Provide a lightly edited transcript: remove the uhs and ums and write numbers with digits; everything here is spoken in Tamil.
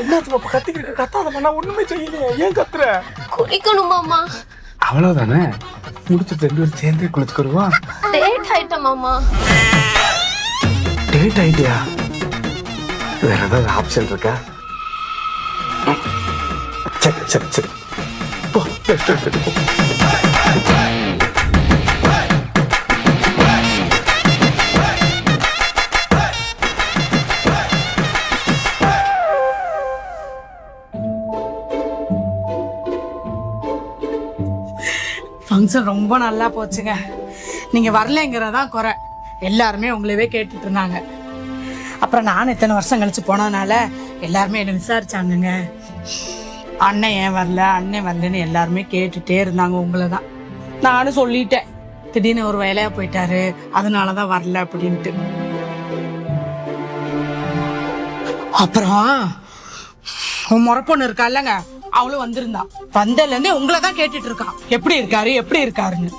என்னாச்சு பாப்பா கத்திக்கிட்டு கத்தாதம்மா, நான் ஒண்ணுமே செய்யலையே, ஏன் கத்துற? குளிக்கணும் மாமா. அவ்வளவுதானே, முடிச்சுட்டு 2 பேரும் சேர்ந்தே குளிச்சுக்குருவா. டேட் ஆயிட்டேன் மாமா. டேட் ஆயிட்டியா? வேற ஏதாவது ஆப்ஷன் இருக்கா? சரி சரி சரி, போ ரெஸ்ட் எடுத்துட்டு போ. ஃபங்க்ஷன் ரொம்ப நல்லா போச்சுங்க. நீங்க வரலைங்கிறதான் குறை. எல்லாருமே உங்களவே கேட்டுட்டு இருந்தாங்க. அப்புறம் நானும் இத்தனை வருஷம் கழிச்சு போனதுனால எல்லாருமே என்ன விசாரிச்சாங்கங்க. அண்ணன் ஏன் வரல, அண்ணன் வரலன்னு எல்லாருமே கேட்டுட்டே இருந்தாங்க உங்களை தான். நானும் சொல்லிட்டேன், திடீர்னு ஒரு வேலையா போயிட்டாரு, அதனாலதான் வரல அப்படின்ட்டு. அப்புறம் உன் முறப்பொண்ணு இருக்கா இல்லைங்க, அவளும் வந்திருந்தான். வந்ததுல இருந்தே உங்களை தான் கேட்டுட்டு இருக்கான், எப்படி இருக்காரு எப்படி இருக்காருன்னு.